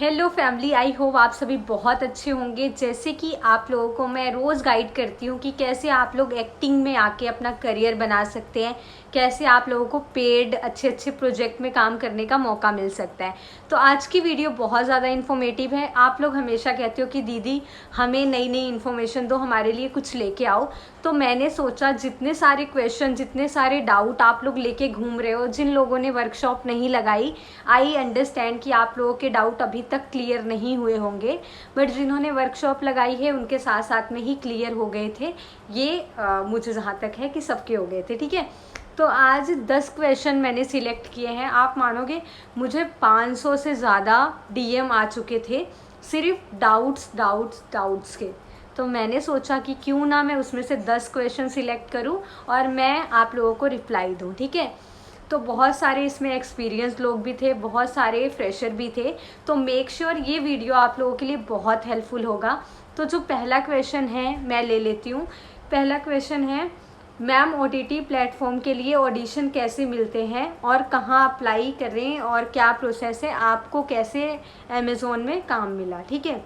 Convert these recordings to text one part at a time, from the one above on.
Hello family, I hope आप सभी बहुत अच्छे होंगे। जैसे कि आप लोगों को मैं रोज़ गाइड करती हूँ कि कैसे आप लोग एक्टिंग में आके अपना करियर बना सकते हैं, कैसे आप लोगों को पेड अच्छे अच्छे प्रोजेक्ट में काम करने का मौका मिल सकता है। तो आज की वीडियो बहुत ज़्यादा इन्फॉर्मेटिव है। आप लोग हमेशा कहते हो कि दीदी हमें नई नई इन्फॉर्मेशन दो, हमारे लिए कुछ लेके आओ। तो मैंने सोचा जितने सारे क्वेश्चन, जितने सारे डाउट आप लोग लेके घूम रहे हो, जिन लोगों ने वर्कशॉप नहीं लगाई, आई अंडरस्टैंड कि आप लोगों के डाउट अभी तक क्लियर नहीं हुए होंगे, बट जिन्होंने वर्कशॉप लगाई है उनके साथ साथ में ही क्लियर हो गए थे। ये मुझे जहाँ तक है कि सबके हो गए थे। ठीक है, तो आज 10 क्वेश्चन मैंने सिलेक्ट किए हैं। आप मानोगे मुझे 500 से ज़्यादा डीएम आ चुके थे सिर्फ डाउट्स डाउट्स डाउट्स के। तो मैंने सोचा कि क्यों ना मैं उसमें से 10 क्वेश्चन सिलेक्ट करूं और मैं आप लोगों को रिप्लाई दूं। ठीक है, तो बहुत सारे इसमें एक्सपीरियंस लोग भी थे, बहुत सारे फ्रेशर भी थे। तो मेक श्योर ये वीडियो आप लोगों के लिए बहुत हेल्पफुल होगा। तो जो पहला क्वेश्चन है मैं ले लेती हूँ। पहला क्वेश्चन है, मैम ओटीटी प्लेटफॉर्म के लिए ऑडिशन कैसे मिलते हैं और कहाँ अप्लाई करें और क्या प्रोसेस है, आपको कैसे अमेज़ोन में काम मिला। ठीक है,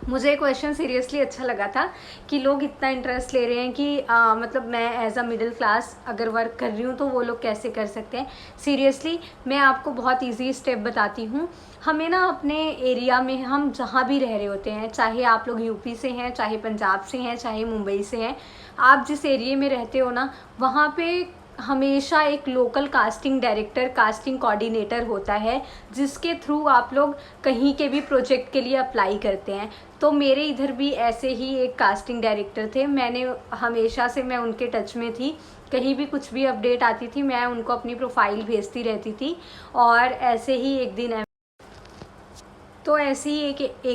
मुझे क्वेश्चन सीरियसली अच्छा लगा था कि लोग इतना इंटरेस्ट ले रहे हैं कि मतलब मैं एज अ मिडिल क्लास अगर वर्क कर रही हूँ तो वो लोग कैसे कर सकते हैं। सीरियसली मैं आपको बहुत इजी स्टेप बताती हूँ। हमें ना अपने एरिया में, हम जहाँ भी रह रहे होते हैं, चाहे आप लोग यूपी से हैं, चाहे पंजाब से हैं, चाहे मुंबई से हैं, आप जिस एरिया में रहते हो ना, वहाँ पे हमेशा एक local casting director, casting coordinator होता है, जिसके थ्रू आप लोग कहीं के भी प्रोजेक्ट के लिए अप्लाई करते हैं। तो मेरे इधर भी ऐसे ही एक कास्टिंग डायरेक्टर थे। मैंने हमेशा से मैं उनके टच में थी। कहीं भी कुछ भी अपडेट आती थी मैं उनको अपनी प्रोफाइल भेजती रहती थी। और ऐसे ही एक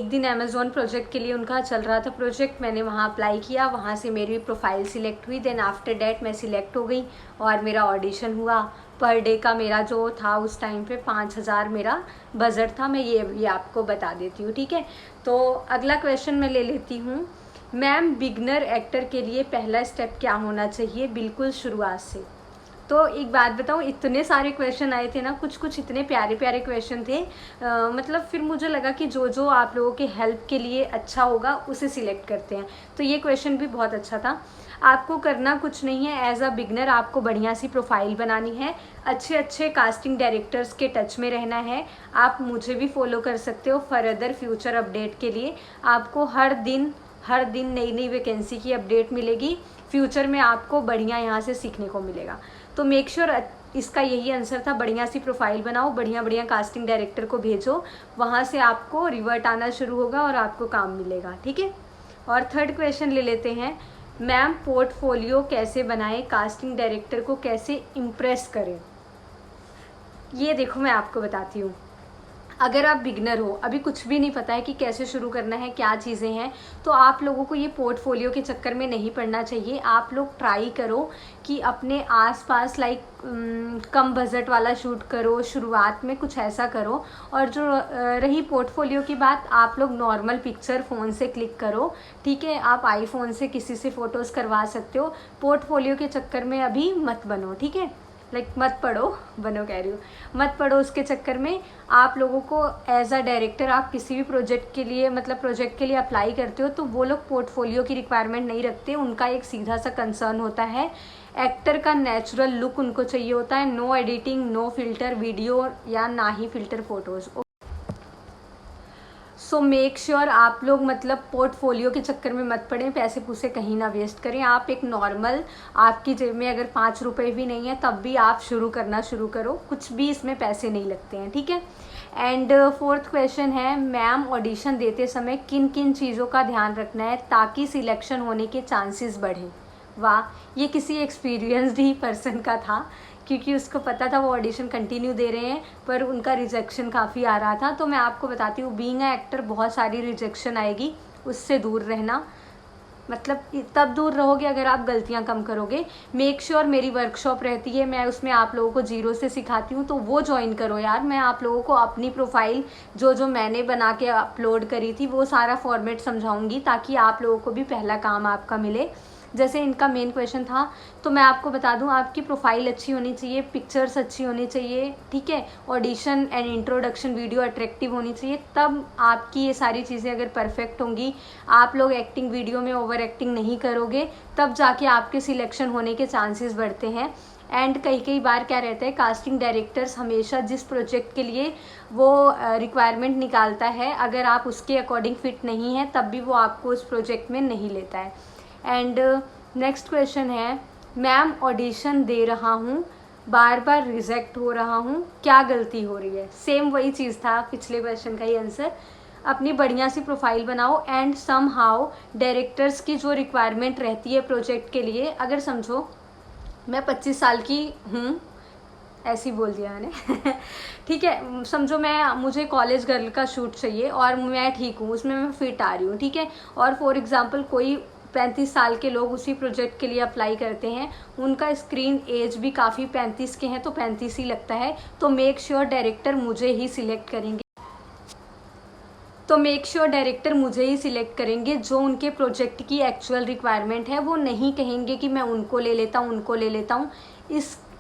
दिन अमेज़ॉन प्रोजेक्ट के लिए उनका चल रहा था प्रोजेक्ट। मैंने वहाँ अप्लाई किया, वहाँ से मेरी प्रोफाइल सिलेक्ट हुई। देन आफ्टर डैट मैं सिलेक्ट हो गई और मेरा ऑडिशन हुआ। पर डे का मेरा जो था उस टाइम पे 5,000 मेरा बजट था। मैं ये आपको बता देती हूँ। ठीक है, तो अगला क्वेश्चन मैं ले लेती हूँ। मैम बिगनर एक्टर के लिए पहला स्टेप क्या होना चाहिए बिल्कुल शुरुआत से। तो एक बात बताऊँ, इतने सारे क्वेश्चन आए थे ना, कुछ कुछ इतने प्यारे प्यारे क्वेश्चन थे। मतलब फिर मुझे लगा कि जो जो आप लोगों के हेल्प के लिए अच्छा होगा उसे सिलेक्ट करते हैं। तो ये क्वेश्चन भी बहुत अच्छा था। आपको करना कुछ नहीं है, एज अ बिगनर आपको बढ़िया सी प्रोफाइल बनानी है, अच्छे अच्छे कास्टिंग डायरेक्टर्स के टच में रहना है। आप मुझे भी फॉलो कर सकते हो फर्दर फ्यूचर अपडेट के लिए। आपको हर दिन नई नई वैकेंसी की अपडेट मिलेगी। फ्यूचर में आपको बढ़िया यहाँ से सीखने को मिलेगा। तो मेक श्योर इसका यही आंसर था, बढ़िया सी प्रोफाइल बनाओ, बढ़िया बढ़िया कास्टिंग डायरेक्टर को भेजो, वहाँ से आपको रिवर्ट आना शुरू होगा और आपको काम मिलेगा। ठीक है, और थर्ड क्वेश्चन ले लेते हैं। मैम पोर्टफोलियो कैसे बनाएं, कास्टिंग डायरेक्टर को कैसे इम्प्रेस करें। ये देखो मैं आपको बताती हूँ। अगर आप बिगनर हो, अभी कुछ भी नहीं पता है कि कैसे शुरू करना है, क्या चीज़ें हैं, तो आप लोगों को ये पोर्टफोलियो के चक्कर में नहीं पड़ना चाहिए। आप लोग ट्राई करो कि अपने आसपास कम बजट वाला शूट करो, शुरुआत में कुछ ऐसा करो। और जो रही पोर्टफोलियो की बात, आप लोग नॉर्मल पिक्चर फ़ोन से क्लिक करो। ठीक है, आप आईफोन से किसी से फ़ोटोज़ करवा सकते हो। पोर्टफोलियो के चक्कर में अभी मत बनो। ठीक है, मत पढ़ो, बनो कह रही हूँ, मत पढ़ो उसके चक्कर में। आप लोगों को एज अ डायरेक्टर आप किसी भी प्रोजेक्ट के लिए, मतलब प्रोजेक्ट के लिए अप्लाई करते हो, तो वो लोग पोर्टफोलियो की रिक्वायरमेंट नहीं रखते। उनका एक सीधा सा कंसर्न होता है, एक्टर का नेचुरल लुक उनको चाहिए होता है। No editing, no filter video, या ना ही filter photos. So make sure आप लोग मतलब पोर्टफोलियो के चक्कर में मत पड़ें, पैसे पूसे कहीं ना वेस्ट करें। आप एक नॉर्मल, आपकी जेब में अगर 5 रुपये भी नहीं है तब भी आप शुरू करो, कुछ भी इसमें पैसे नहीं लगते हैं। ठीक है, एंड फोर्थ क्वेश्चन है, मैम ऑडिशन देते समय किन किन चीज़ों का ध्यान रखना है ताकि सिलेक्शन होने के चांसेस बढ़ें। वाह, ये किसी एक्सपीरियंस्ड ही पर्सन का था, क्योंकि उसको पता था वो ऑडिशन कंटिन्यू दे रहे हैं पर उनका रिजेक्शन काफ़ी आ रहा था। तो मैं आपको बताती हूँ, बीइंग अ एक्टर बहुत सारी रिजेक्शन आएगी, उससे दूर रहना। मतलब तब दूर रहोगे अगर आप गलतियां कम करोगे। मेक श्योर मेरी वर्कशॉप रहती है, मैं उसमें आप लोगों को जीरो से सिखाती हूँ, तो वो ज्वाइन करो यार। मैं आप लोगों को अपनी प्रोफाइल जो जो मैंने बना के अपलोड करी थी वो सारा फॉर्मेट समझाऊंगी ताकि आप लोगों को भी पहला काम आपका मिले। जैसे इनका मेन क्वेश्चन था, तो मैं आपको बता दूं, आपकी प्रोफाइल अच्छी होनी चाहिए, पिक्चर्स अच्छी होनी चाहिए, ठीक है, audition and introduction video attractive होनी चाहिए, तब आपकी ये सारी चीज़ें अगर परफेक्ट होंगी, आप लोग एक्टिंग वीडियो में ओवर एक्टिंग नहीं करोगे, तब जाके आपके सिलेक्शन होने के चांसेस बढ़ते हैं। एंड कई बार क्या रहता है, कास्टिंग डायरेक्टर्स हमेशा जिस प्रोजेक्ट के लिए वो रिक्वायरमेंट निकालता है, अगर आप उसके अकॉर्डिंग फिट नहीं है तब भी वो आपको उस प्रोजेक्ट में नहीं लेता है। एंड नेक्स्ट क्वेश्चन है, मैम ऑडिशन दे रहा हूँ, बार बार रिजेक्ट हो रहा हूँ, क्या गलती हो रही है। सेम वही चीज़ था पिछले क्वेश्चन का ही आंसर। अपनी बढ़िया सी प्रोफाइल बनाओ एंड सम हाउ डायरेक्टर्स की जो रिक्वायरमेंट रहती है प्रोजेक्ट के लिए, अगर समझो मैं 25 साल की हूँ, ऐसे ही बोल दिया मैंने ठीक है, समझो मुझे कॉलेज गर्ल का शूट चाहिए और मैं ठीक हूँ, उसमें मैं फिट आ रही हूँ, ठीक है, और फॉर एग्जांपल कोई 35 साल के लोग उसी प्रोजेक्ट के लिए अप्लाई करते हैं, उनका स्क्रीन एज भी काफ़ी 35 के हैं, तो 35 ही लगता है, तो मेक श्योर डायरेक्टर मुझे ही सिलेक्ट करेंगे, जो उनके प्रोजेक्ट की एक्चुअल रिक्वायरमेंट है। वो नहीं कहेंगे कि मैं उनको ले लेता हूँ।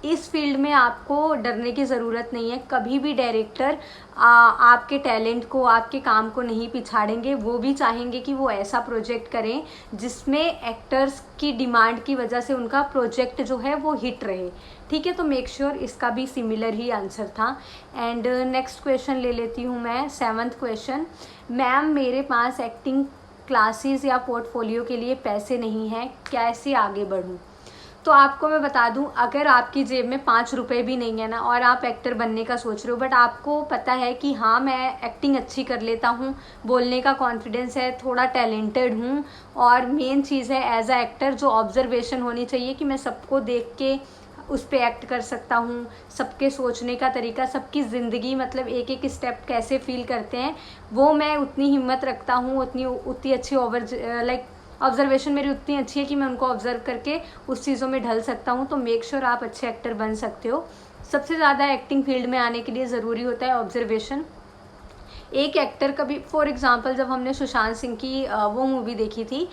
इस फील्ड में आपको डरने की ज़रूरत नहीं है। कभी भी डायरेक्टर आपके टैलेंट को, आपके काम को नहीं पिछाड़ेंगे। वो भी चाहेंगे कि वो ऐसा प्रोजेक्ट करें जिसमें एक्टर्स की डिमांड की वजह से उनका प्रोजेक्ट जो है वो हिट रहे, ठीक है। तो मेक श्योर इसका भी सिमिलर ही आंसर था। एंड नेक्स्ट क्वेश्चन ले लेती हूँ मैं, 7th क्वेश्चन। मैम मेरे पास एक्टिंग क्लासेस या पोर्टफोलियो के लिए पैसे नहीं हैं, कैसे आगे बढ़ूँ। तो आपको मैं बता दूं, अगर आपकी जेब में 5 रुपए भी नहीं है ना, और आप एक्टर बनने का सोच रहे हो, बट आपको पता है कि हाँ मैं एक्टिंग अच्छी कर लेता हूँ, बोलने का कॉन्फिडेंस है, थोड़ा टैलेंटेड हूँ, और मेन चीज़ है एज अ एक्टर जो ऑब्जर्वेशन होनी चाहिए कि मैं सबको देख के उस पर एक्ट कर सकता हूँ, सबके सोचने का तरीका, सबकी ज़िंदगी, मतलब एक एक स्टेप कैसे फील करते हैं, वो मैं उतनी हिम्मत रखता हूँ, उतनी अच्छी ऑब्जर्वेशन मेरी उतनी अच्छी है कि मैं उनको ऑब्जर्व करके उस चीज़ों में ढल सकता हूँ। तो मेक श्योर आप अच्छे एक्टर बन सकते हो। सबसे ज़्यादा एक्टिंग फील्ड में आने के लिए ज़रूरी होता है ऑब्जर्वेशन। एक एक्टर कभी, फॉर एग्जांपल जब हमने सुशांत सिंह की वो मूवी देखी थी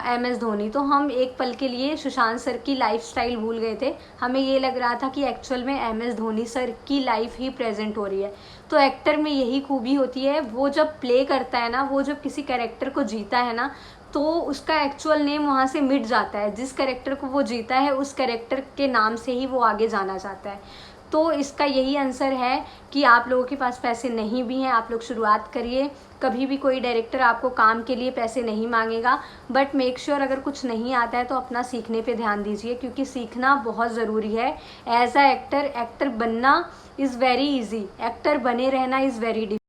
MS धोनी, तो हम एक पल के लिए सुशांत सर की लाइफस्टाइल भूल गए थे। हमें ये लग रहा था कि एक्चुअल में MS धोनी सर की लाइफ ही प्रेजेंट हो रही है। तो एक्टर में यही खूबी होती है, वो जब प्ले करता है ना, वो जब किसी कैरेक्टर को जीता है ना, तो उसका एक्चुअल नेम वहाँ से मिट जाता है। जिस कैरेक्टर को वो जीता है उस कैरेक्टर के नाम से ही वो आगे जाना चाहता है। तो इसका यही आंसर है कि आप लोगों के पास पैसे नहीं भी हैं, आप लोग शुरुआत करिए। कभी भी कोई डायरेक्टर आपको काम के लिए पैसे नहीं मांगेगा, बट मेक श्योर अगर कुछ नहीं आता है तो अपना सीखने पे ध्यान दीजिए, क्योंकि सीखना बहुत ज़रूरी है। एज अ एक्टर बनना इज़ वेरी ईजी, एक्टर बने रहना इज़ वेरी डिफिकल्ट,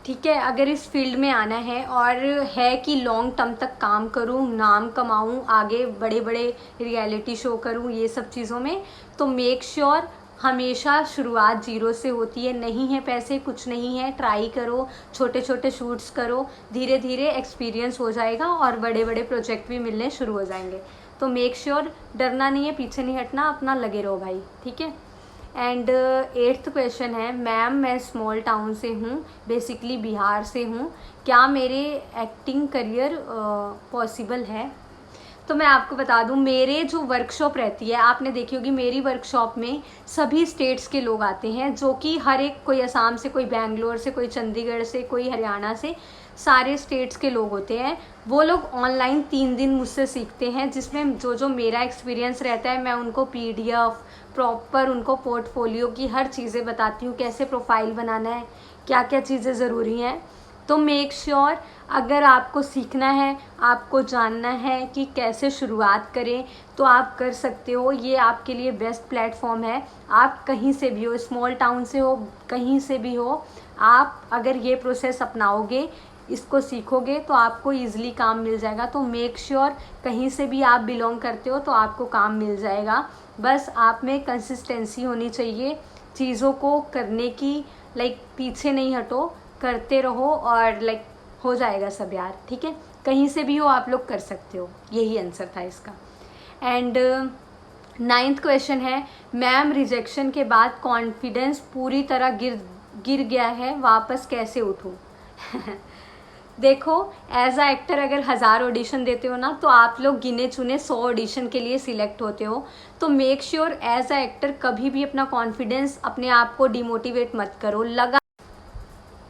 ठीक है। अगर इस फील्ड में आना है और है कि लॉन्ग टर्म तक काम करूं, नाम कमाऊं, आगे बड़े बड़े रियलिटी शो करूं, ये सब चीज़ों में, तो मेक श्योर हमेशा शुरुआत 0 से होती है। नहीं है पैसे, कुछ नहीं है, ट्राई करो, छोटे छोटे शूट्स करो, धीरे धीरे एक्सपीरियंस हो जाएगा और बड़े बड़े प्रोजेक्ट भी मिलने शुरू हो जाएंगे। तो मेक श्योर डरना नहीं है, पीछे नहीं हटना, अपना लगे रहो भाई, ठीक है। एंड 8th क्वेश्चन है, मैम मैं स्मॉल टाउन से हूँ, बेसिकली बिहार से हूँ, क्या मेरे एक्टिंग करियर पॉसिबल है। तो मैं आपको बता दूं, मेरे जो वर्कशॉप रहती है, आपने देखी होगी मेरी वर्कशॉप में सभी स्टेट्स के लोग आते हैं, जो कि हर एक, कोई असम से, कोई बेंगलोर से, कोई चंडीगढ़ से, कोई हरियाणा से, सारे स्टेट्स के लोग होते हैं। वो लोग ऑनलाइन 3 दिन मुझसे सीखते हैं, जिसमें जो मेरा एक्सपीरियंस रहता है मैं उनको PDF प्रॉपर, उनको पोर्टफोलियो की हर चीज़ें बताती हूँ, कैसे प्रोफाइल बनाना है, क्या क्या चीज़ें ज़रूरी हैं। तो मेक श्योर अगर आपको सीखना है, आपको जानना है कि कैसे शुरुआत करें, तो आप कर सकते हो। ये आपके लिए बेस्ट प्लेटफॉर्म है। आप कहीं से भी हो, स्मॉल टाउन से हो, कहीं से भी हो, आप अगर ये प्रोसेस अपनाओगे, इसको सीखोगे, तो आपको ईजिली काम मिल जाएगा। तो मेक श्योर कहीं से भी आप बिलोंग करते हो तो आपको काम मिल जाएगा। बस आप में कंसिस्टेंसी होनी चाहिए, चीज़ों को करने की, पीछे नहीं हटो, करते रहो, और हो जाएगा सब यार, ठीक है। कहीं से भी हो, आप लोग कर सकते हो, यही आंसर था इसका। एंड 9th क्वेश्चन है, मैम रिजेक्शन के बाद कॉन्फिडेंस पूरी तरह गिर गया है, वापस कैसे उठूं। देखो, एज अ एक्टर अगर 1000 ऑडिशन देते हो ना, तो आप लोग गिने चुने 100 ऑडिशन के लिए सिलेक्ट होते हो। तो make sure as a actor कभी भी अपना कॉन्फिडेंस, अपने आप को डिमोटिवेट मत करो। लगा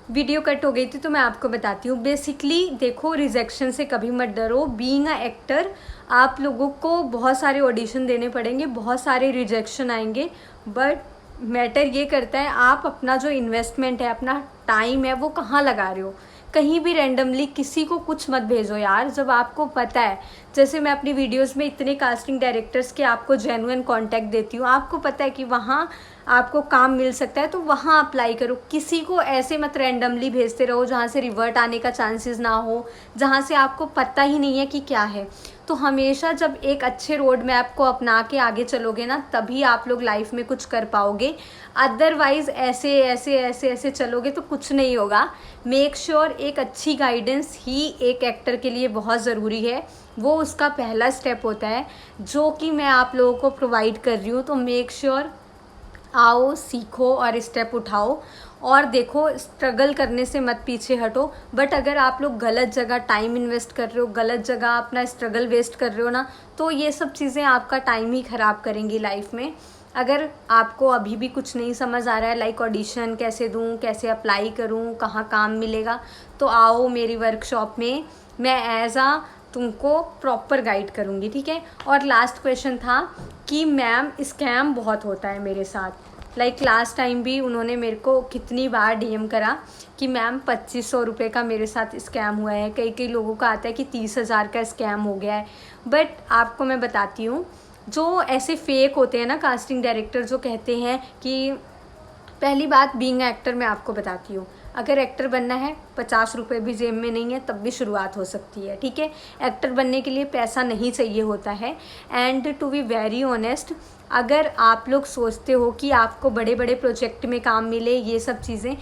वीडियो कट हो गई थी तो मैं आपको बताती हूँ। बेसिकली देखो, रिजेक्शन से कभी मत डरो। बीइंग अ एक्टर आप लोगों को बहुत सारे ऑडिशन देने पड़ेंगे, बहुत सारे रिजेक्शन आएंगे, बट मैटर ये करता है आप अपना जो इन्वेस्टमेंट है, अपना टाइम है, वो कहाँ लगा रहे हो। कहीं भी रैंडमली किसी को कुछ मत भेजो यार, जब आपको पता है। जैसे मैं अपनी वीडियोस में इतने कास्टिंग डायरेक्टर्स के आपको जेन्युइन कांटेक्ट देती हूँ, आपको पता है कि वहाँ आपको काम मिल सकता है, तो वहाँ अप्लाई करो। किसी को ऐसे मत रैंडमली भेजते रहो जहाँ से रिवर्ट आने का चांसेस ना हो, जहाँ से आपको पता ही नहीं है कि क्या है। तो हमेशा जब एक अच्छे रोड मैप को अपना के आगे चलोगे ना, तभी आप लोग लाइफ में कुछ कर पाओगे। अदरवाइज ऐसे ऐसे ऐसे ऐसे चलोगे तो कुछ नहीं होगा। मेक श्योर एक अच्छी गाइडेंस ही एक एक्टर के लिए बहुत ज़रूरी है। वो उसका पहला स्टेप होता है, जो कि मैं आप लोगों को प्रोवाइड कर रही हूँ। तो मेक श्योर आओ, सीखो और स्टेप उठाओ। और देखो, स्ट्रगल करने से मत पीछे हटो। बट अगर आप लोग गलत जगह टाइम इन्वेस्ट कर रहे हो, गलत जगह अपना स्ट्रगल वेस्ट कर रहे हो ना, तो ये सब चीज़ें आपका टाइम ही ख़राब करेंगी लाइफ में। अगर आपको अभी भी कुछ नहीं समझ आ रहा है, लाइक ऑडिशन कैसे दूँ, कैसे अप्लाई करूँ, कहाँ काम मिलेगा, तो आओ मेरी वर्कशॉप में। मैं एज आ तुमको प्रॉपर गाइड करूँगी, ठीक है। और लास्ट क्वेश्चन था कि मैम स्कैम बहुत होता है मेरे साथ। लाइक लास्ट टाइम भी उन्होंने मेरे को कितनी बार डीएम करा कि मैम 2500 रुपये का मेरे साथ स्कैम हुआ है। कई कई लोगों का आता है कि 30,000 का स्कैम हो गया है। बट आपको मैं बताती हूँ, जो ऐसे फेक होते हैं ना कास्टिंग डायरेक्टर, जो कहते हैं कि पहली बात, बीइंग एक्टर मैं आपको बताती हूँ, अगर एक्टर बनना है 50 रुपये भी जेब में नहीं है तब भी शुरुआत हो सकती है, ठीक है। एक्टर बनने के लिए पैसा नहीं चाहिए होता है। And to be very honest, अगर आप लोग सोचते हो कि आपको बड़े बड़े प्रोजेक्ट में काम मिले, ये सब चीज़ें,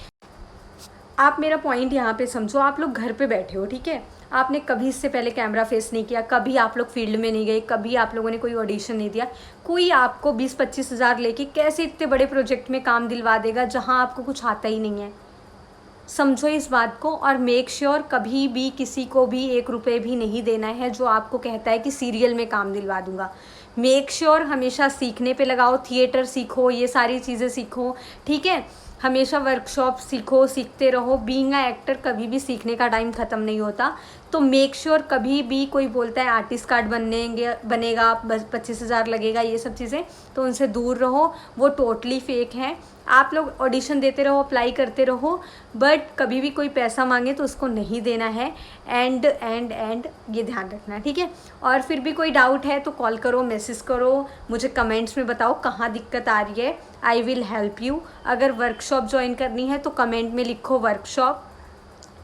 आप मेरा पॉइंट यहाँ पे समझो। आप लोग घर पे बैठे हो, ठीक है, आपने कभी इससे पहले कैमरा फेस नहीं किया, कभी आप लोग फील्ड में नहीं गए, कभी आप लोगों ने कोई ऑडिशन नहीं दिया। कोई आपको 20-25 हज़ार लेके कैसे इतने बड़े प्रोजेक्ट में काम दिलवा देगा जहाँ आपको कुछ आता ही नहीं है। समझो इस बात को। और मेक श्योर कभी भी किसी को भी 1 रुपये भी नहीं देना है जो आपको कहता है कि सीरियल में काम दिलवा दूंगा। मेक श्योर हमेशा सीखने पे लगाओ, थिएटर सीखो, ये सारी चीज़ें सीखो, ठीक है। हमेशा वर्कशॉप सीखो, सीखते रहो। बीइंग अ एक्टर कभी भी सीखने का टाइम ख़त्म नहीं होता। तो मेक श्योर कभी भी कोई बोलता है आर्टिस्ट कार्ड बनेगा, बस 25,000 लगेगा, ये सब चीज़ें, तो उनसे दूर रहो। वो टोटली फेक हैं। आप लोग ऑडिशन देते रहो, अप्लाई करते रहो, बट कभी भी कोई पैसा मांगे तो उसको नहीं देना है। एंड ये ध्यान रखना, ठीक है। और फिर भी कोई डाउट है तो कॉल करो, मैसेज करो, मुझे कमेंट्स में बताओ कहाँ दिक्कत आ रही है। I will help you. अगर वर्कशॉप ज्वाइन करनी है तो कमेंट में लिखो वर्कशॉप,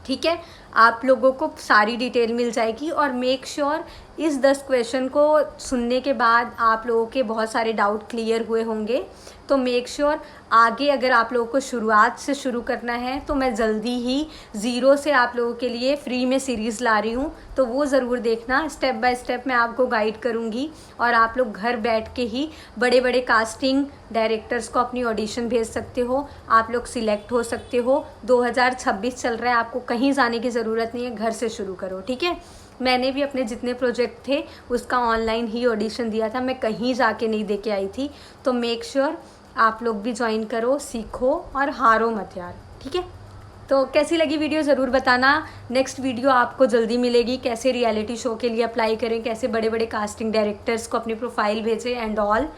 ठीक है। आप लोगों को सारी डिटेल मिल जाएगी। और मेक श्योर इस 10 क्वेश्चन को सुनने के बाद आप लोगों के बहुत सारे डाउट क्लियर हुए होंगे। तो मेक श्योर आगे अगर आप लोगों को शुरुआत से शुरू करना है तो मैं जल्दी ही 0 से आप लोगों के लिए फ्री में सीरीज़ ला रही हूँ, तो वो ज़रूर देखना। स्टेप बाय स्टेप मैं आपको गाइड करूँगी और आप लोग घर बैठ के ही बड़े बड़े कास्टिंग डायरेक्टर्स को अपनी ऑडिशन भेज सकते हो। आप लोग सिलेक्ट हो सकते हो। 2026 चल रहा है, आपको कहीं जाने की ज़रूरत नहीं है, घर से शुरू करो, ठीक है। मैंने भी अपने जितने प्रोजेक्ट थे उसका ऑनलाइन ही ऑडिशन दिया था, मैं कहीं जाके नहीं दे के आई थी। तो मेक श्योर आप लोग भी ज्वाइन करो, सीखो और हारो मत यार, ठीक है। तो कैसी लगी वीडियो ज़रूर बताना। नेक्स्ट वीडियो आपको जल्दी मिलेगी, कैसे रियलिटी शो के लिए अप्लाई करें, कैसे बड़े बड़े कास्टिंग डायरेक्टर्स को अपनी प्रोफाइल भेजें एंड ऑल।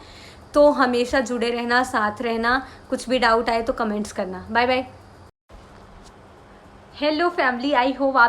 तो हमेशा जुड़े रहना, साथ रहना। कुछ भी डाउट आए तो कमेंट्स करना। Bye bye. Hello family, I hope आप